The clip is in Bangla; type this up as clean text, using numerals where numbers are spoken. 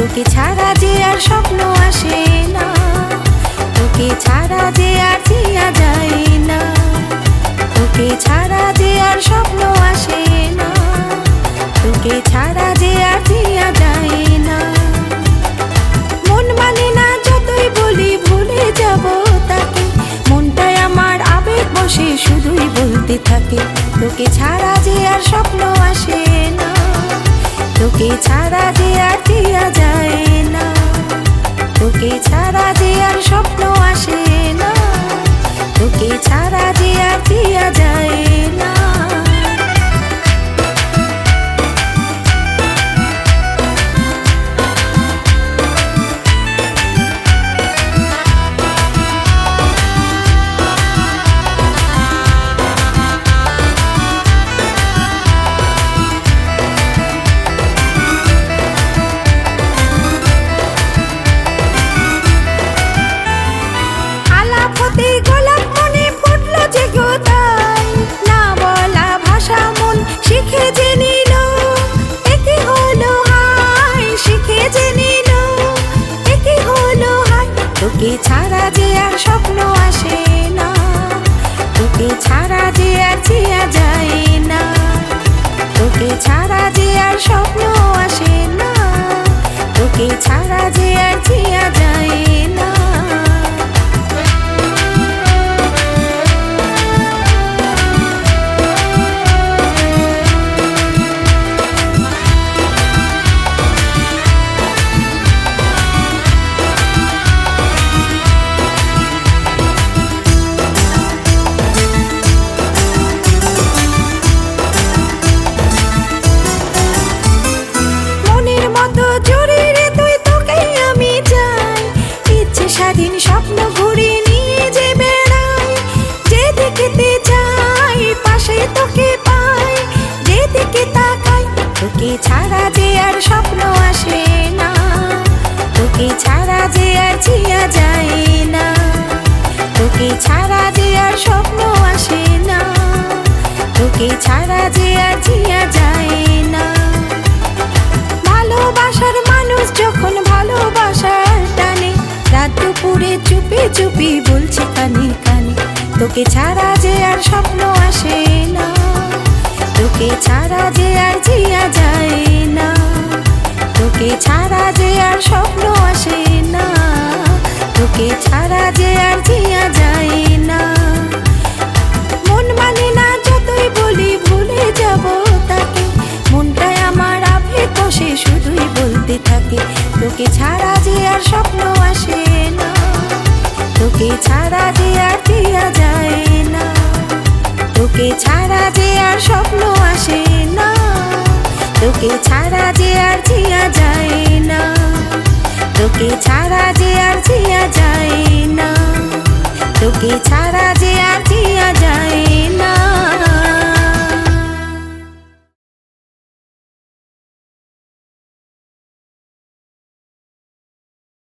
তোকে ছাড়া যে আর স্বপ্ন আসে না, তোকে ছাড়া যে আর জিয়া যায় না, তোকে ছাড়া যে আর স্বপ্ন আসে না, তোকে ছাড়া যে আর জিয়া যায় না। মন মানে না যতই বলি ভুলে যাব তাকে, মনটায় আমার আবেগ বসে শুধুই বলতে থাকে, তোকে ছাড়া যে আর স্বপ্ন আসে না, তোকে ছাড়া যে আর জিয়া যায় না, তোকে ছাড়া যে আর স্বপ্ন আসে না, তোকে ছাড়া যে আর জিয়া যায় না। তোকে ছাড়া যে আর স্বপ্ন আসে না, তোকে ছাড়া যে আর জিয়া যায় না, তোকে ছাড়া যে আর স্বপ্ন আসে না, তোকে ছাড়া যে আর জিয়া যায় না। স্বাধীন স্বপ্ন ঘুরে নিয়ে যে বেড়াই, যেদিকেতে যাই পাশে তোকে পাই, যেদিকে তাকাই তোকে ছাড়া যে আর স্বপ্ন আসে না, তোকে ছাড়া যে আর জিয়া যায় না, তোকে ছাড়া যে আর স্বপ্ন আসে না, তোকে ছাড়া যে আর জিয়া যায় না। ভালোবাসার মানুষ যখন ভালোবাসার টানে, রাত দুপুরে চুপি চুপি বলছে কানে কানে, তোকে ছাড়া যে আর স্বপ্ন আসে না, তোকে ছাড়া যে আর জিয়া যায় না, তোকে ছাড়া যে আর স্বপ্ন আসে না, তোকে ছাড়া যে আর জিয়া যায় না। মন মানে না যতই বলি ভুলে যাব তাকে, মনটায় আমার আবেগ বসে শুধুই বলতে থাকে, তোকে ছাড়া যে আর স্বপ্ন আসে না, তোকে ছাড়া যে আর জিয়া যায় না, তোকে ছাড়া যে আর স্বপ্ন আসে না, তোকে ছাড়া যে আর জিয়া যায় না, তোকে ছাড়া যে আর জিয়া যায় না, তোকে ছাড়া যে